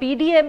PDM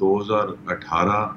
2018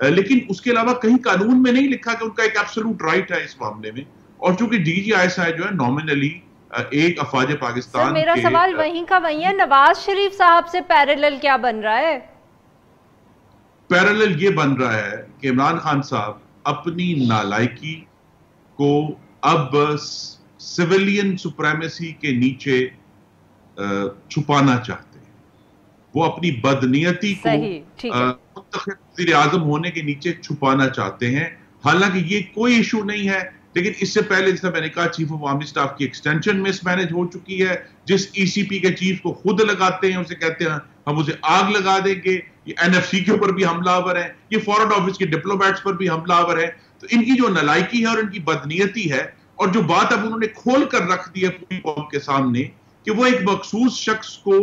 لیکن اس کے علاوہ کہیں قانون میں نہیں لکھا کہ ان کا ایک ایبسولوٹ رائٹ ہے اس معاملے میں. اور چونکہ D G I S I جو ہے نامنلی ایک افواج پاکستان سر میرا سوال وہیں کا وہیں ہے, نواز شریف صاحب سے پیرالل کیا بن رہا ہے؟ پیرالل یہ بن رہا ہے کہ عمران خان صاحب اپنی نالائکی کو اب سویلین سپریمیسی کے نیچے چھپانا چاہتے ہیں. وہ اپنی بدنیتی کو منتخب وزیر اعظم ہونے کے نیچے چھپانا چاہتے ہیں. حالانکہ یہ کوئی ایشو نہیں ہے, لیکن اس سے پہلے جیسا میں نے کہا چیف آف آرمی اسٹاف کی ایکسٹینشن مس مینج ہو چکی ہے, جس ای سی پی کے چیف کو خود لگاتے ہیں, اسے کہتے ہیں ہم اسے آگ لگا دیں گے. یہ این ایف سی کے اوپر بھی حملہ آور ہیں, یہ فارن آفس کے ڈپلومیٹس پر بھی حملہ آور ہیں. تو ان کی جو نالائکی ہے اور ان کی بدنیتی ہے, اور جو بات اب انہوں نے کھول کر رکھ دی ہے پوری قوم کے سامنے کہ وہ ایک مخصوص شخص کو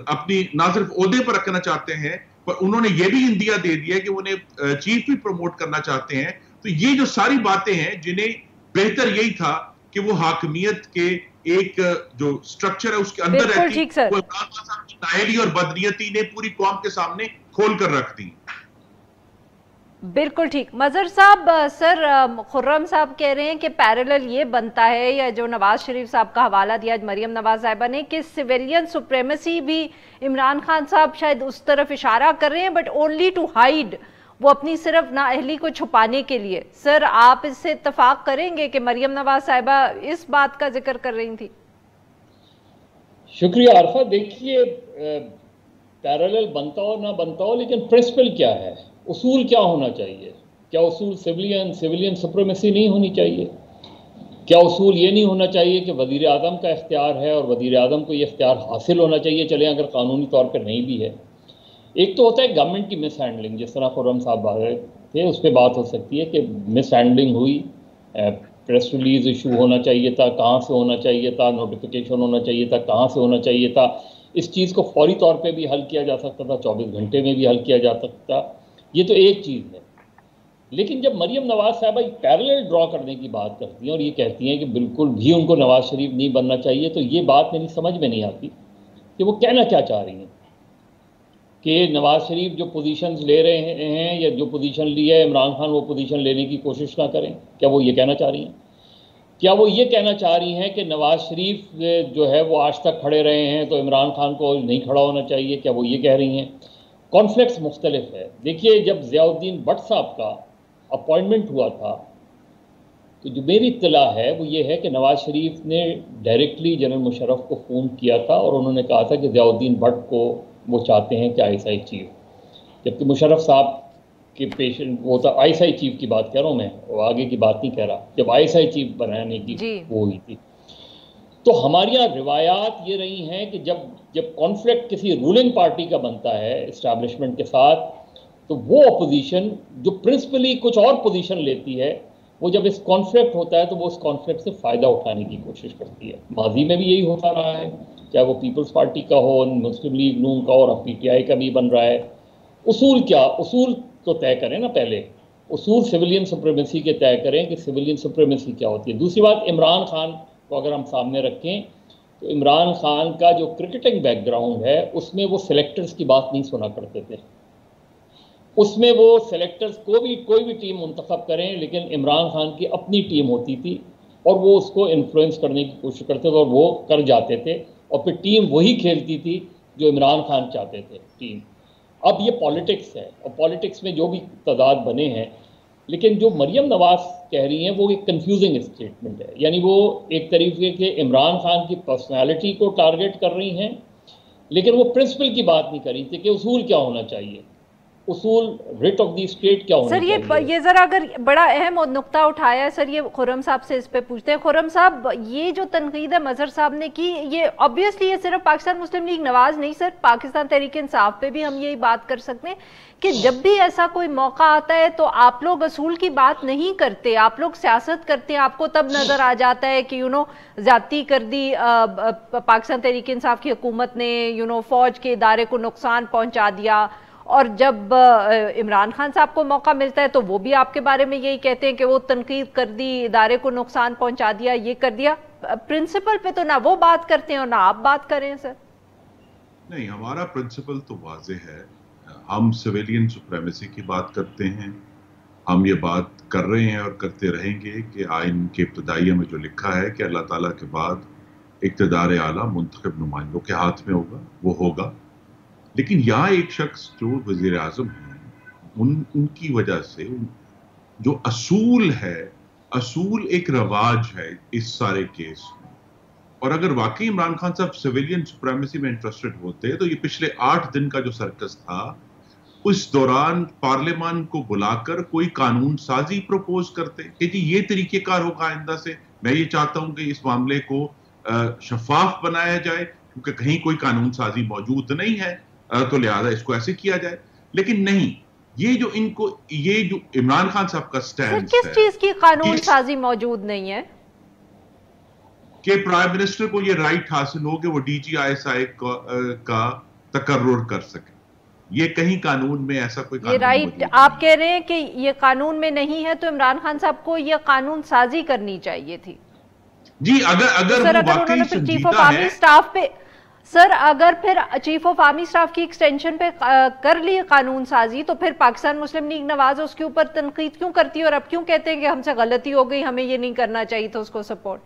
اپنی نہ صرف عہدے پر رکھنا چاہتے ہیں, پر انہوں نے یہ بھی اندیا دے دیا کہ وہ انہیں چیف بھی پروموٹ کرنا چاہتے ہیں. تو یہ جو ساری باتیں ہیں جنہیں بہتر یہی تھا کہ وہ حاکمیت کے ایک جو سٹرکچر ہے اس کے اندر رہتی, وہ عمران خان صاحب کی نااہلی اور بدنیتی نے پوری قوم کے سامنے کھول کر رکھ دی. بالکل ٹھیک. مظہر صاحب, سر خرم صاحب کہہ رہے ہیں کہ پیرالل یہ بنتا ہے, یا جو نواز شریف صاحب کا حوالہ دیا مریم نواز صاحبہ نے, کہ سویلین سپریمیسی بھی عمران خان صاحب شاید اس طرف اشارہ کر رہے ہیں, بٹ اونلی ٹو ہائیڈ, وہ اپنی صرف نااہلی کو چھپانے کے لیے. سر آپ اس سے اتفاق کریں گے کہ مریم نواز صاحبہ اس بات کا ذکر کر رہی تھی؟ شکریہ عارفہ. دیکھیے پیرالل بنتا ہو نہ بنتا ہو, لیکن پرنسپل کیا ہے, اصول کیا ہونا چاہیے؟ کیا اصول سویلین سپریمیسی نہیں ہونی چاہیے؟ کیا اصول یہ نہیں ہونا چاہیے کہ وزیر اعظم کا اختیار ہے اور وزیر اعظم کو یہ اختیار حاصل ہونا چاہیے, چلیں اگر قانونی طور پر نہیں بھی ہے؟ ایک تو ہوتا ہے گورنمنٹ کی مس ہینڈلنگ, جس طرح خرم صاحب بات تھے اس پہ بات ہو سکتی ہے کہ مس ہینڈلنگ ہوئی, پریس ریلیز ایشو ہونا چاہیے تھا, کہاں سے ہونا چاہیے تھا, نوٹیفیکیشن ہونا چاہیے تھا, کہاں سے ہونا چاہیے تھا. اس چیز کو فوری طور پہ بھی حل کیا جا سکتا تھا, 24 گھنٹے میں بھی حل کیا جا سکتا. یہ تو ایک چیز ہے. لیکن جب مریم نواز صاحبہ پیرالل ڈرا کرنے کی بات کرتی ہیں اور یہ کہتی ہیں کہ بالکل بھی ان کو نواز شریف نہیں بننا چاہیے, تو یہ بات میری سمجھ میں نہیں آتی کہ وہ کہنا کیا چاہ رہی ہیں. کہ نواز شریف جو پوزیشنز لے رہے ہیں یا جو پوزیشن لی ہے عمران خان, وہ پوزیشن لینے کی کوشش نہ کریں, کیا وہ یہ کہنا چاہ رہی ہیں؟ کیا وہ یہ کہنا چاہ رہی ہیں کہ نواز شریف جو ہے وہ آج تک کھڑے رہے ہیں تو عمران خان کو نہیں کھڑا ہونا چاہیے؟ کیا وہ یہ کہہ رہی ہیں؟ کانفلیکٹس مختلف ہے. دیکھیے جب ضیاء الدین بٹ صاحب کا اپوائنٹمنٹ ہوا تھا تو جو میری اطلاع ہے وہ یہ ہے کہ نواز شریف نے ڈائریکٹلی جنرل مشرف کو فون کیا تھا اور انہوں نے کہا تھا کہ ضیاء الدین بٹ کو وہ چاہتے ہیں کہ آئی ایس آئی چیف, جبکہ مشرف صاحب کے پیشنٹ وہ تھا آئی ایس آئی چیف کی بات کہہ رہا ہوں میں, وہ آگے کی بات نہیں کہہ رہا, جب آئی ایس آئی چیف بنانے کی وہ ہوئی تھی. تو ہماری یہاں روایات یہ رہی ہیں کہ جب کانفلکٹ کسی رولنگ پارٹی کا بنتا ہے اسٹیبلشمنٹ کے ساتھ, تو وہ اپوزیشن جو پرنسپلی کچھ اور پوزیشن لیتی ہے, وہ جب اس کانفلکٹ ہوتا ہے تو وہ اس کانفلکٹ سے فائدہ اٹھانے کی کوشش کرتی ہے. ماضی میں بھی یہی ہوتا رہا ہے, چاہے وہ پیپلز پارٹی کا ہو, مسلم لیگ نون کا, اور اب پی ٹی آئی کا بھی بن رہا ہے. اصول کیا, اصول تو طے کریں نا پہلے, اصول سویلین سپریمیسی کے طے کریں کہ سویلین سپریمیسی کیا ہوتی ہے. دوسری بات, عمران خان کو اگر ہم سامنے رکھیں تو عمران خان کا جو کرکٹنگ بیک گراؤنڈ ہے اس میں وہ سلیکٹرز کی بات نہیں سنا کرتے تھے. اس میں وہ سلیکٹرز کوئی بھی ٹیم منتخب کریں, لیکن عمران خان کی اپنی ٹیم ہوتی تھی اور وہ اس کو انفلوئنس کرنے کی کوشش کرتے تھے اور وہ کر جاتے تھے, اور پھر ٹیم وہی کھیلتی تھی جو عمران خان چاہتے تھے ٹیم. اب یہ پالیٹکس ہے اور پالیٹکس میں جو بھی تضاد بنے ہیں, لیکن جو مریم نواز کہہ رہی ہیں وہ ایک کنفیوزنگ اسٹیٹمنٹ ہے. یعنی وہ ایک طریقے کے عمران خان کی پرسنالٹی کو ٹارگٹ کر رہی ہیں, لیکن وہ پرنسپل کی بات نہیں کر رہی تھی کہ اصول کیا ہونا چاہیے, اصول ریٹ آف دی اسٹیٹ کیا ہونا چاہیے. سر یہ ذرا اگر بڑا اہم نقطہ اٹھایا ہے سر, یہ خرم صاحب سے اس پہ پوچھتے ہیں. خرم صاحب, یہ جو تنقید ہے مظہر صاحب نے کی, یہ obviously یہ صرف پاکستان مسلم لیگ نواز نہیں سر, پاکستان تحریک انصاف پہ بھی ہم یہی بات کر سکتے ہیں کہ جب بھی ایسا کوئی موقع آتا ہے تو آپ لوگ اصول کی بات نہیں کرتے, آپ لوگ سیاست کرتے ہیں. آپ کو تب نظر آ جاتا ہے کہ زیادتی کر دی پاکستان تحریک انصاف کی حکومت نے, فوج کے ادارے کو نقصان پہنچا دیا, اور جب عمران خان صاحب کو موقع ملتا ہے تو وہ بھی آپ کے بارے میں یہی کہتے ہیں کہ وہ تنقید کر دی, ادارے کو نقصان پہنچا دیا, یہ کر دیا. پرنسپل پہ تو نہ وہ بات کرتے ہیں اور نہ آپ بات کریں سر. نہیں, ہمارا پرنسپل تو واضح ہے. ہم سویلین سپریمیسی کی بات کرتے ہیں، ہم یہ بات کر رہے ہیں اور کرتے رہیں گے کہ آئین کے ابتدائیہ میں جو لکھا ہے کہ اللہ تعالیٰ کے بعد اقتدار اعلیٰ منتخب نمائندوں کے ہاتھ میں ہوگا، وہ ہوگا. لیکن یہاں ایک شخص جو وزیر اعظم ہیں، ان کی وجہ سے جو اصول ہے، اصول ایک رواج ہے اس سارے کیس میں. اور اگر واقعی عمران خان صاحب سویلین سپریمیسی میں انٹرسٹڈ ہوتے تو یہ پچھلے 8 دن کا جو سرکس تھا، اس دوران پارلیمان کو بلا کر کوئی قانون سازی پروپوز کرتے کہ جی یہ طریقہ کار ہوگا آئندہ سے. میں یہ چاہتا ہوں کہ اس معاملے کو شفاف بنایا جائے، کیونکہ کہیں کوئی قانون سازی موجود نہیں ہے تو لہذا اس کو ایسے کیا جائے. لیکن نہیں، یہ جو عمران خان صاحب کا سٹینڈ ہے، کس چیز کی قانون سازی موجود نہیں ہے؟ کہ پرائم منسٹر کو یہ رائٹ حاصل ہو کہ وہ D G I S I کا تقرر کر سکے. یہ کہیں قانون میں ایسا کوئی قانون یہ رائٹ آپ کہہ رہے ہیں کہ یہ قانون میں نہیں ہے، تو عمران خان صاحب کو یہ قانون سازی کرنی چاہیے تھی. جی اگر وہ واقعی سنجیدہ ہے سر، اگر پھر چیف آف آرمی سٹاف کی ایکسٹینشن پہ کر لی قانون سازی، تو پھر پاکستان مسلم لیگ نواز اس کے اوپر تنقید کیوں کرتی ہے اور اب کیوں کہتے ہیں کہ ہم سے غلطی ہو گئی، ہمیں یہ نہیں کرنا چاہیے تھا اس کو سپورٹ؟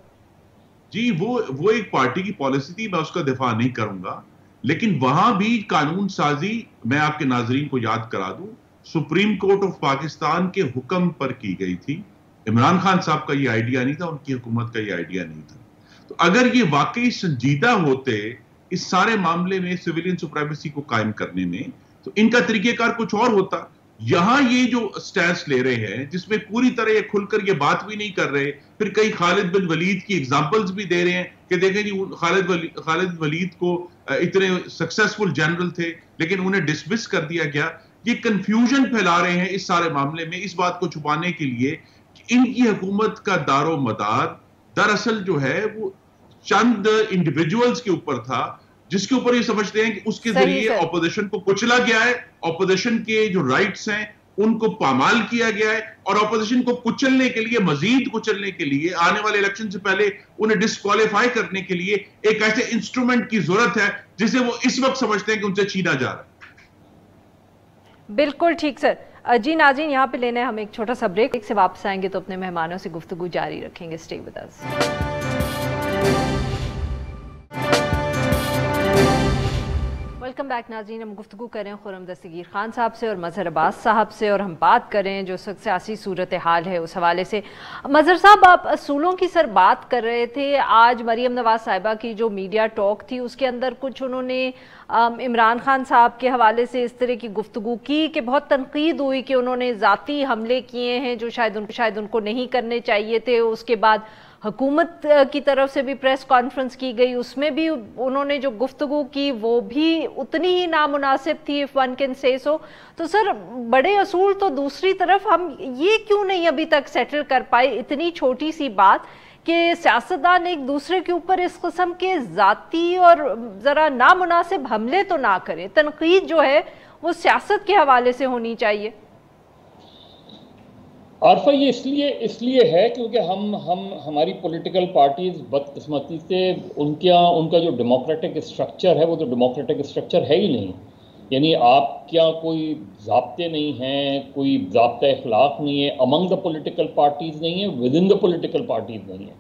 جی وہ ایک پارٹی کی پالیسی تھی، میں اس کا دفاع نہیں کروں گا. لیکن وہاں بھی قانون سازی میں آپ کے ناظرین کو یاد کرا دوں، سپریم کورٹ آف پاکستان کے حکم پر کی گئی تھی. عمران خان صاحب کا یہ آئیڈیا نہیں تھا، ان کی حکومت کا یہ آئیڈیا نہیں تھا. تو اگر یہ واقعی سنجیدہ ہوتے اس سارے معاملے میں سویلین سپریمیسی کو قائم کرنے میں، تو ان کا طریقہ کار کچھ اور ہوتا. یہاں یہ جو سٹینس لے رہے ہیں جس میں پوری طرح یہ کھل کر یہ بات بھی نہیں کر رہے، پھر کئی خالد بن ولید کی ایگزامپلز بھی دے رہے ہیں کہ دیکھیں جی خالد ولید کو اتنے سکسیسفل جنرل تھے لیکن انہیں ڈسمس کر دیا گیا. یہ کنفیوژن پھیلا رہے ہیں اس سارے معاملے میں، اس بات کو چھپانے کے لیے کہ ان کی حکومت کا دار و مدار دراصل جو ہے وہ چند انڈیویجولز کے اوپر تھا، جس کے اوپر یہ سمجھتے ہیں کہ اس کے ذریعے اپوزیشن کو کچلا گیا ہے، اپوزیشن کے جو رائٹس ہیں ان کو پامال کیا گیا ہے، اور اپوزیشن کو کچلنے کے لیے، مزید کچلنے کے لیے، آنے والے الیکشن سے پہلے انہیں ڈسکوالیفائی کرنے کے لیے ایک ایسے انسٹرومنٹ کی ضرورت ہے جسے وہ اس وقت سمجھتے ہیں کہ ان سے چھینا جا رہا ہے. بالکل ٹھیک سر. جی ناظرین، یہاں پہ لینا ہے ہم ایک چھوٹا سا بریک، ایک سے واپس آئیں گے تو اپنے مہمانوں سے گفتگو جاری رکھیں گے. Stay with us. Welcome back ناظرین. ہم گفتگو کریں خرم دستگیر خان صاحب سے اور مظہر عباس صاحب سے، اور ہم بات کریں جو سیاسی صورتحال ہے اس حوالے سے. مظہر صاحب، آپ اصولوں کی سر بات کر رہے تھے. آج مریم نواز صاحبہ کی جو میڈیا ٹاک تھی اس کے اندر کچھ انہوں نے عمران خان صاحب کے حوالے سے اس طرح کی گفتگو کی کہ بہت تنقید ہوئی کہ انہوں نے ذاتی حملے کیے ہیں جو شاید ان کو نہیں کرنے چاہیے تھے. اس کے بعد حکومت کی طرف سے بھی پریس کانفرنس کی گئی، اس میں بھی انہوں نے جو گفتگو کی وہ بھی اتنی ہی نامناسب تھی، if one can say so. تو سر، بڑے اصول تو دوسری طرف ہم یہ کیوں نہیں ابھی تک سیٹل کر پائے؟ اتنی چھوٹی سی بات کہ سیاستدان ایک دوسرے کے اوپر اس قسم کے ذاتی اور ذرا نامناسب حملے تو نہ کرے. تنقید جو ہے وہ سیاست کے حوالے سے ہونی چاہیے. عارفہ، یہ اس لیے ہے کیونکہ ہماری پولیٹیکل پارٹیز بدقسمتی سے ان کا جو ڈیموکریٹک اسٹرکچر ہے وہ تو ڈیموکریٹک اسٹرکچر ہے ہی نہیں. یعنی آپ کیا کوئی ضابطے نہیں ہیں، کوئی ضابطہ اخلاق نہیں ہے، امنگ دا پولیٹیکل پارٹیز نہیں ہے، with in the political parties نہیں ہے.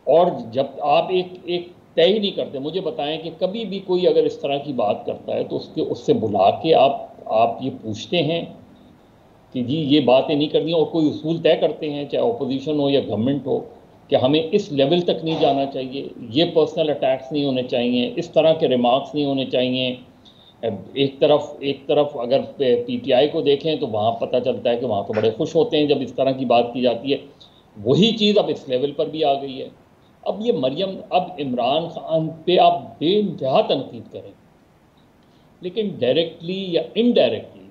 اور جب آپ ایک طے ہی نہیں کرتے، مجھے بتائیں کہ کبھی بھی کوئی اگر اس طرح کی بات کرتا ہے تو اس سے بلا کے آپ یہ پوچھتے ہیں کہ جی یہ باتیں نہیں کرنی، اور کوئی اصول طے کرتے ہیں چاہے اپوزیشن ہو یا گورنمنٹ ہو کہ ہمیں اس لیول تک نہیں جانا چاہیے، یہ پرسنل اٹیکس نہیں ہونے چاہیے، اس طرح کے ریمارکس نہیں ہونے چاہیے. ایک طرف اگر پی ٹی آئی کو دیکھیں تو وہاں پتہ چلتا ہے کہ وہاں تو بڑے خوش ہوتے ہیں جب اس طرح کی بات کی جاتی ہے. وہی چیز اب اس لیول پر بھی آ گئی ہے. اب عمران خان پہ آپ بے انتہا تنقید کریں، لیکن ڈائریکٹلی یا انڈائریکٹلی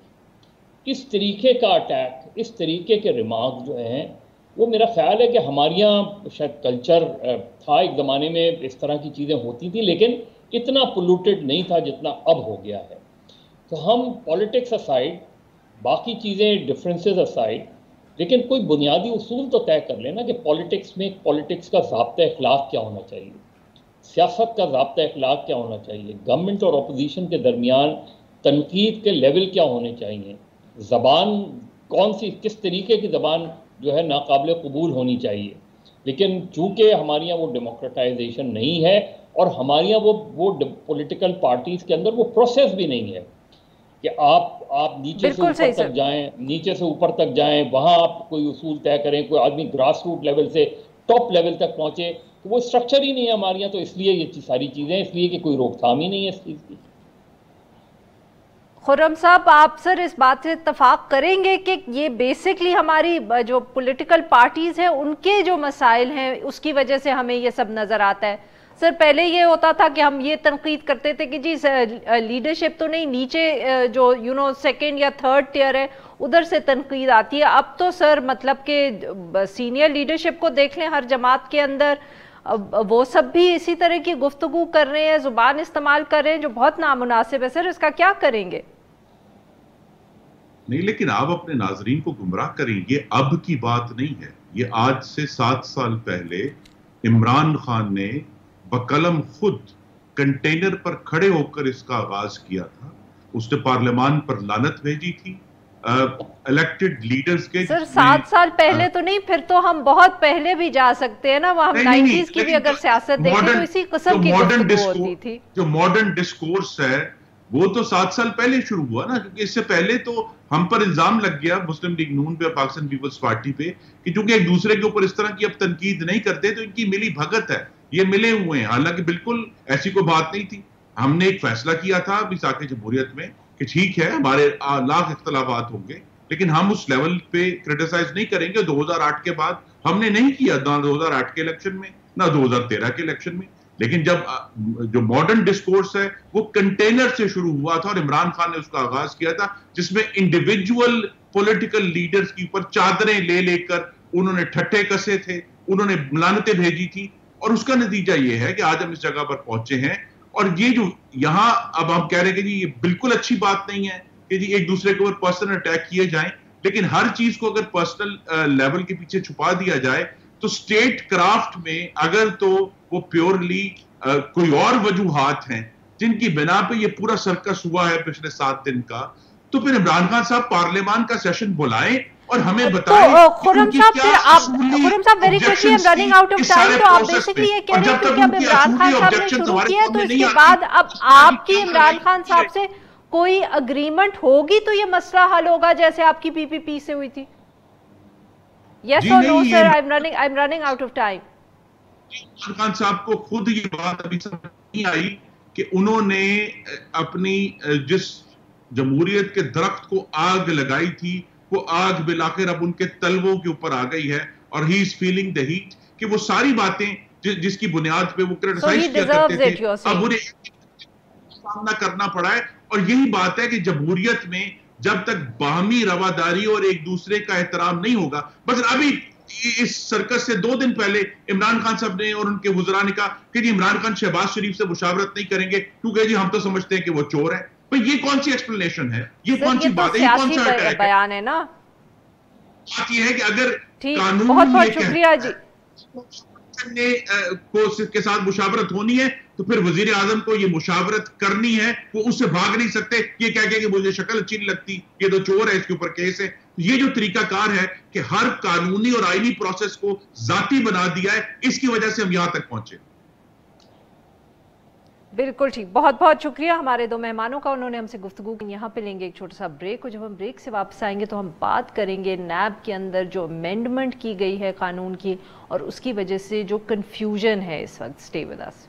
اس طریقے کا اٹیک، اس طریقے کے ریمارک جو ہیں، وہ میرا خیال ہے کہ ہمارے یہاں شاید کلچر تھا، ایک زمانے میں اس طرح کی چیزیں ہوتی تھیں لیکن اتنا پولوٹیڈ نہیں تھا جتنا اب ہو گیا ہے. تو ہم پالیٹکس اسائڈ، باقی چیزیں ڈفرینسز اسائڈ، لیکن کوئی بنیادی اصول تو طے کر لینا کہ پالیٹکس کا ضابطہ اخلاق کیا ہونا چاہیے، سیاست کا ضابطہ اخلاق کیا ہونا چاہیے، گورنمنٹ اور اپوزیشن کے درمیان تنقید کے لیول کیا ہونے چاہیے, زبان کون سی, کس طریقے کی زبان جو ہے ناقابل قبول ہونی چاہیے. لیکن چونکہ ہمارے یہاں وہ ڈیموکریٹائزیشن نہیں ہے, اور ہمارے یہاں وہ پولیٹیکل پارٹیز کے اندر وہ پروسیس بھی نہیں ہے کہ آپ نیچے سے اوپر تک جائیں, نیچے سے اوپر تک جائیں, وہاں آپ کوئی اصول طے کریں, کوئی آدمی گراس روٹ لیول سے ٹاپ لیول تک پہنچے. تو وہ اسٹرکچر ہی نہیں ہے ہمارے یہاں, تو اس لیے یہ ساری چیزیں, اس لیے کہ کوئی روک تھام ہی نہیں ہے اس چیز کی. خرم صاحب, آپ سر اس بات سے اتفاق کریں گے کہ یہ بیسکلی ہماری جو پولیٹیکل پارٹیز ہیں ان کے جو مسائل ہیں اس کی وجہ سے ہمیں یہ سب نظر آتا ہے؟ سر پہلے یہ ہوتا تھا کہ ہم یہ تنقید کرتے تھے کہ جی لیڈرشپ تو نہیں, نیچے جو سیکنڈ یا تھرڈ ٹیئر ہے ادھر سے تنقید آتی ہے. اب تو سر مطلب کہ سینئر لیڈرشپ کو دیکھ لیں ہر جماعت کے اندر, وہ سب بھی اسی طرح کی گفتگو کر رہے ہیں, زبان استعمال کر رہے ہیں جو بہت نامناسب ہے. سر اس کا کیا کریں گے؟ نہیں, لیکن آپ اپنے ناظرین کو گمراہ کریں, یہ اب کی بات نہیں ہے, یہ آج سے 7 سال پہلے عمران خان نے بقلم خود کنٹینر پر کھڑے ہو کر اس کا آغاز کیا تھا. اس نے پارلیمان پر لعنت بھیجی تھی الیکٹڈ لیڈرز کے. سر 7 سال پہلے تو نہیں, پھر تو ہم بہت پہلے بھی جا سکتے ہیں نا, وہ ہم 90s کی بھی اگر سیاست دیکھیں تو اسی قسم کی گفتگو ہوتی تھی. جو ماڈرن ڈسکورس ہے وہ تو 7 سال پہلے شروع ہوا نا, کیونکہ اس سے پہلے تو ہم پر الزام لگ گیا مسلم لیگ نون پہ, پاکستان پیپلز پارٹی پہ, کہ چونکہ ایک دوسرے کے اوپر اس طرح کی اب تنقید نہیں کرتے تو ان کی ملی بھگت ہے, یہ ملے ہوئے ہیں. حالانکہ بالکل ایسی کوئی بات نہیں تھی. ہم نے ایک فیصلہ کیا تھا میثاق جمہوریت میں کہ ٹھیک ہے ہمارے لاکھ اختلافات ہوں گے لیکن ہم اس لیول پہ کرٹیسائز نہیں کریں گے. 2008 کے بعد ہم نے نہیں کیا, نہ 2008 کے الیکشن میں نہ 2013 کے الیکشن میں. لیکن جب جو ماڈرن ڈسکورس ہے وہ کنٹینر سے شروع ہوا تھا اور عمران خان نے اس کا آغاز کیا تھا, جس میں انڈیویجول پولیٹیکل لیڈرز کی اوپر چادریں لے لے کر انہوں نے ٹھٹے کسے تھے, انہوں نے لعنتیں بھیجی تھی, اور اس کا نتیجہ یہ ہے کہ آج ہم اس جگہ پر پہنچے ہیں. اور یہ جو یہاں اب ہم کہہ رہے ہیں کہ جی یہ بالکل اچھی بات نہیں ہے کہ جی ایک دوسرے کے اوپر پرسنل اٹیک کیے جائیں, لیکن ہر چیز کو اگر پرسنل لیول کے پیچھے چھپا دیا جائے تو سٹیٹ کرافٹ میں اگر تو وہ پیورلی کوئی اور وجوہات ہیں جن کی بنا پہ یہ پورا سرکس ہوا ہے پچھلے 7 دن کا, تو پھر عمران خان صاحب پارلیمان کا سیشن بلائیں اور ہمیں بتائیں. خرم صاحب پھر آپ, خرم صاحب very quickly M running out of time, تو آپ بیسکلی یہ کہہ رہے ہیں کیونکہ اب عمران خان صاحب نے شروع کیا تو اس کے بعد اب آپ کی عمران خان صاحب سے کوئی اگریمنٹ ہوگی تو یہ مسئلہ حل ہوگا جیسے آپ کی پی پی پی سے ہوئی تھی؟ یس اور no sir, I am running out of time. Imran Khan صاحب کو خود یہ بات ابھی سمجھ نہیں آئی کہ انہوں نے اپنی جس جمہوریت کے درخت کو آگ لگائی تھی وہ آگ بالآخر اب ان کے تلووں کے اوپر آ گئی ہے, اور ہی از فیلنگ دی ہیٹ, کہ وہ ساری باتیں جس کی بنیاد پہ وہ کرٹیسائز کیا کرتے تھے اب انہیں سامنا کرنا پڑا ہے. اور یہی بات ہے کہ جمہوریت میں جب تک باہمی رواداری اور ایک دوسرے کا احترام نہیں ہوگا, بس ابھی اس سرکس سے 2 دن پہلے عمران خان صاحب نے اور ان کے وزراء نے کہا کہ جی عمران خان شہباز شریف سے مشاورت نہیں کریں گے کیونکہ جی ہم تو سمجھتے ہیں کہ وہ چور ہیں. یہ کون سی ایکسپلینیشن ہے, یہ کون سی بات ہے, یہ کون سا اٹیک بیان ہے نا. بات یہ ہے کہ اگر قانون بہت بہت شکریہ جی کے ساتھ مشاورت ہونی ہے تو پھر وزیر اعظم کو یہ مشاورت کرنی ہے, وہ اس سے بھاگ نہیں سکتے یہ کہہ کے کہ مجھے شکل اچھی نہیں لگتی, یہ تو چور ہے, اس کے اوپر کیس ہے. یہ جو طریقہ کار ہے کہ ہر قانونی اور آئینی پروسیس کو ذاتی بنا دیا ہے, اس کی وجہ سے ہم یہاں تک پہنچے. بالکل ٹھیک, بہت بہت شکریہ ہمارے 2 مہمانوں کا, انہوں نے ہم سے گفتگو کی. یہاں پہ لیں گے ایک چھوٹا سا بریک, اور جب ہم بریک سے واپس آئیں گے تو ہم بات کریں گے نیب کے اندر جو امینڈمنٹ کی گئی ہے قانون کی اور اس کی وجہ سے جو کنفیوژن ہے اس وقت. Stay with us.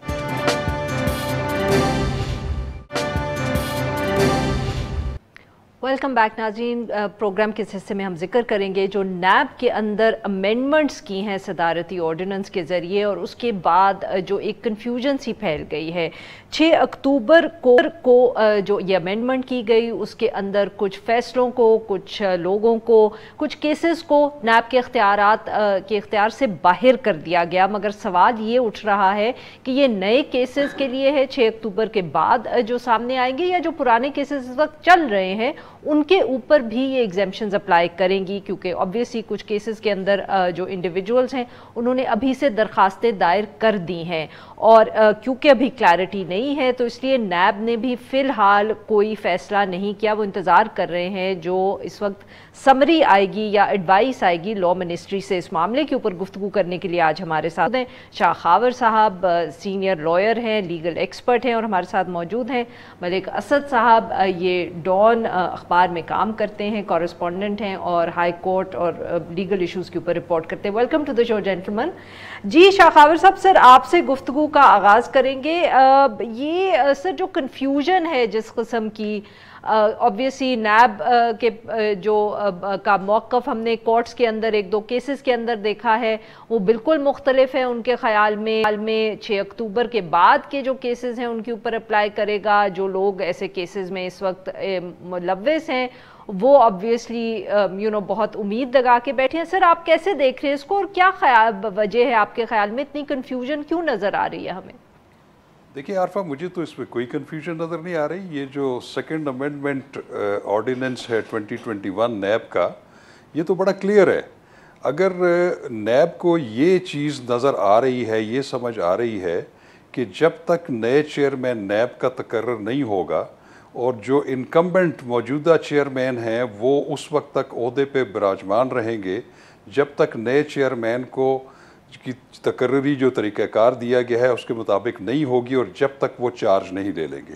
Welcome back ناظرین. پروگرام کے حصے میں ہم ذکر کریں گے جو نیب کے اندر امینڈمنٹس کی ہیں صدارتی آرڈیننس کے ذریعے, اور اس کے بعد جو ایک کنفیوژن سی پھیل گئی ہے. 6 اکتوبر کو جو یہ امینڈمنٹ کی گئی اس کے اندر کچھ فیصلوں کو, کچھ لوگوں کو, کچھ کیسز کو نیب کے اختیارات کے اختیار سے باہر کر دیا گیا. مگر سوال یہ اٹھ رہا ہے کہ یہ نئے کیسز کے لیے ہے 6 اکتوبر کے بعد جو سامنے آئیں گے, یا جو پرانے کیسز اس وقت چل رہے ہیں ان کے اوپر بھی یہ ایگزیمپشنز اپلائی کریں گی؟ کیونکہ آبویسلی کچھ کیسز کے اندر جو انڈیویجولز ہیں انہوں نے ابھی سے درخواستیں دائر کر دی ہیں، اور کیونکہ ابھی کلیئرٹی نہیں ہے تو اس لیے نیب نے بھی فی الحال کوئی فیصلہ نہیں کیا. وہ انتظار کر رہے ہیں جو اس وقت سمری آئے گی یا ایڈوائس آئے گی لا منسٹری سے. اس معاملے کے اوپر گفتگو کرنے کے لیے آج ہمارے ساتھ ہیں شاہ خاور صاحب، سینئر لائر ہیں، لیگل ایکسپرٹ ہیں، اور ہمارے ساتھ موجود ہیں ملک اسد صاحب، یہ ڈان اخبار میں کام کرتے ہیں، کورسپونڈنٹ ہیں اور ہائی کورٹ اور لیگل ایشوز کے اوپر رپورٹ کرتے ہیں. ویلکم ٹو دا شو جینٹلمن. جی شاہ خاور صاحب، سر آپ سے گفتگو کا آغاز کریں گے. یہ سر جو کنفیوژن ہے جس قسم کی، obviously نیب کے جو کا موقف ہم نے کورٹس کے اندر ایک دو کیسز کے اندر دیکھا ہے وہ بالکل مختلف ہے. ان کے خیال میں 6 اکتوبر کے بعد کے جو کیسز ہیں ان کے اوپر اپلائی کرے گا. جو لوگ ایسے کیسز میں اس وقت ملوث ہیں وہ obviously بہت امید لگا کے بیٹھے ہیں. سر آپ کیسے دیکھ رہے ہیں اس کو، اور کیا وجہ ہے آپ کے خیال میں اتنی کنفیوژن کیوں نظر آ رہی ہے ہمیں؟ دیکھیے عارفہ، مجھے تو اس میں کوئی کنفیوژن نظر نہیں آ رہی. یہ جو سیکنڈ امینڈمنٹ آرڈیننس ہے 2021 نیب کا، یہ تو بڑا کلیئر ہے. اگر نیب کو یہ چیز نظر آ رہی ہے، یہ سمجھ آ رہی ہے کہ جب تک نئے چیئرمین نیب کا تقرر نہیں ہوگا اور جو انکمبنٹ موجودہ چیئرمین ہیں وہ اس وقت تک عہدے پہ براجمان رہیں گے، جب تک نئے چیئرمین کو کی تقرری جو طریقہ کار دیا گیا ہے اس کے مطابق نہیں ہوگی، اور جب تک وہ چارج نہیں لے لیں گے.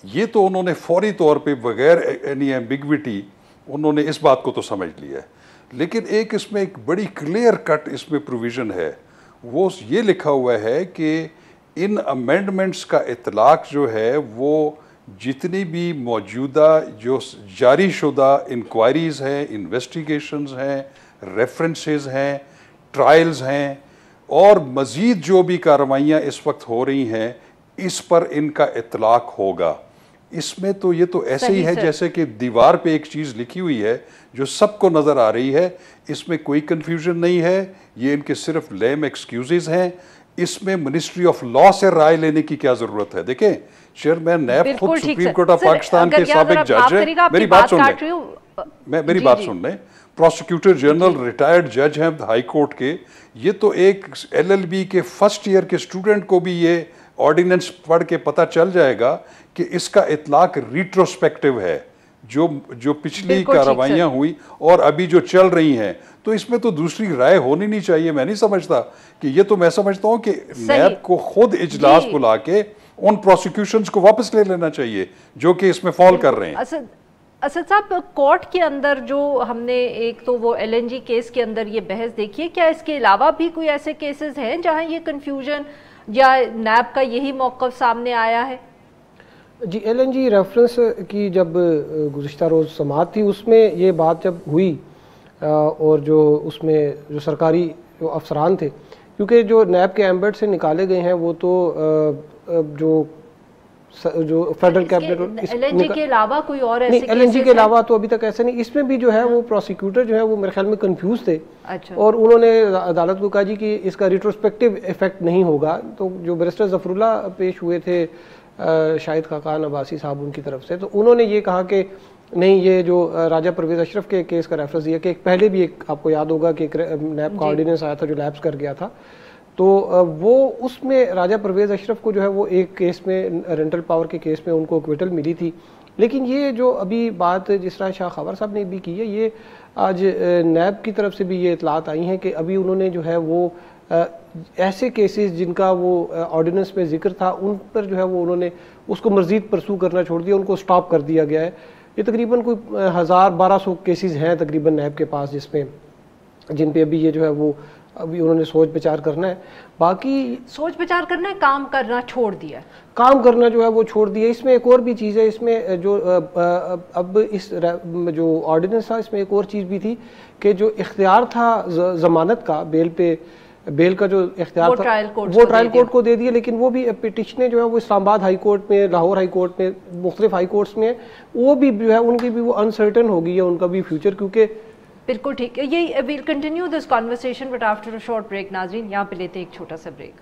یہ تو انہوں نے فوری طور پہ بغیر اینی ایمبیگوٹی انہوں نے اس بات کو تو سمجھ لیا ہے. لیکن اس میں ایک بڑی کلیئر کٹ اس میں پروویژن ہے. وہ یہ لکھا ہوا ہے کہ ان امینڈمنٹس کا اطلاق جو ہے وہ جتنی بھی موجودہ جو جاری شدہ انکوائریز ہیں، انویسٹیگیشنز ہیں، ریفرنسز ہیں، ٹرائلز ہیں، اور مزید جو بھی کارروائیاں اس وقت ہو رہی ہیں اس پر ان کا اطلاق ہوگا. اس میں تو یہ تو ایسے ہی ہے جیسے کہ دیوار پہ ایک چیز لکھی ہوئی ہے جو سب کو نظر آ رہی ہے. اس میں کوئی کنفیوژن نہیں ہے. یہ ان کے صرف لیم ایکسکیوزز ہیں. اس میں منسٹری آف لا سے رائے لینے کی کیا ضرورت ہے؟ دیکھیں چیئرمین نیب خود سپریم کورٹ آف پاکستان کے سابق جج ہیں. میری بات سن لیں، میری بات سن لیں. پروسیکیوٹر جنرل ریٹائرڈ جج ہیں ہائی کورٹ کے. یہ تو ایک LLB کے فرسٹ ایئر کے اسٹوڈنٹ کو بھی یہ آرڈیننس پڑھ کے پتہ چل جائے گا کہ اس کا اطلاق ریٹروسپیکٹو ہے. جو پچھلی کارروائیاں ہوئی اور ابھی جو چل رہی ہیں، تو اس میں تو دوسری رائے ہونی نہیں چاہیے. میں نہیں سمجھتا کہ یہ تو میں سمجھتا ہوں کہ نیب کو خود اجلاس بلا کے ان پروسیکیوشنز کو واپس لے لینا چاہیے جو کہ اس میں فال کر رہے ہیں. اسد صاحب، کورٹ کے اندر جو ہم نے ایک تو وہ LNG کیس کے اندر یہ بحث دیکھی ہے، کیا اس کے علاوہ بھی کوئی ایسے کیسز ہیں جہاں یہ کنفیوژن یا نیب کا یہی موقف سامنے آیا ہے؟ جی، LNG ریفرنس کی جب گزشتہ روز سماعت تھی اس میں یہ بات جب ہوئی، اور جو اس میں جو سرکاری جو افسران تھے، کیونکہ جو نیب کے ایمبٹ سے نکالے گئے ہیں وہ تو جو فیڈرل کیبنٹ LNG کے علاوہ کوئی اور ایسے نہیں، LNG کے علاوہ تو ابھی تک ایسے نہیں. اس میں بھی جو ہے وہ پروسیکیوٹر جو ہے وہ میرے خیال میں کنفیوز تھے، اور انہوں نے عدالت کو کہا جی کہ اس کا ریٹروسپیکٹو ایفیکٹ نہیں ہوگا. تو جو بیرسٹر ظفر اللہ پیش ہوئے تھے شاہد خاقان عباسی صاحب ان کی طرف سے، تو انہوں نے یہ کہا کہ نہیں، یہ جو راجہ پرویز اشرف کے کیس کا ریفرنس دیا کہ پہلے بھی ایک آپ کو یاد ہوگا کہ نیب کا آرڈیننس آیا تھا جو لیپس کر گیا تھا، تو وہ اس میں راجہ پرویز اشرف کو جو ہے وہ ایک کیس میں رینٹل پاور کے کیس میں ان کو ایکویٹل ملی تھی. لیکن یہ جو ابھی بات جس طرح شاہ خاور صاحب نے بھی کی ہے، یہ آج نیب کی طرف سے بھی یہ اطلاعات آئی ہیں کہ ابھی انہوں نے جو ہے وہ ایسے کیسز جن کا وہ آرڈیننس میں ذکر تھا ان پر جو ہے وہ انہوں نے اس کو مزید پرسو کرنا چھوڑ دیا، ان کو سٹاپ کر دیا گیا ہے. یہ تقریباً کوئی 1200 کیسز ہیں تقریباً نیب کے پاس جن پہ ابھی یہ جو ہے وہ ابھی انہوں نے سوچ بچار کرنا ہے. باقی سوچ بچار کرنا ہے، کام کرنا چھوڑ دیا، کام کرنا جو ہے وہ چھوڑ دیا. اس میں ایک اور بھی چیز ہے، اس میں جو اب اس جو آرڈیننس تھا اس میں ایک اور چیز بھی تھی کہ جو اختیار تھا ضمانت کا، بیل کا جو اختیار تھا وہ ٹرائل کورٹ کو دے دیا. لیکن وہ بھی پٹیشنیں جو ہے وہ اسلام آباد ہائی کورٹ میں، لاہور ہائی کورٹ میں، مختلف ہائی کورٹس میں، وہ بھی جو ہے ان کی بھی وہ انسرٹن ہو گئی ہے ان کا بھی فیوچر. کیونکہ بالکل ٹھیک ہے. یہ we'll continue this conversation but after a short break. ناظرین یہاں پہ لیتے ہیں ایک چھوٹا سا بریک.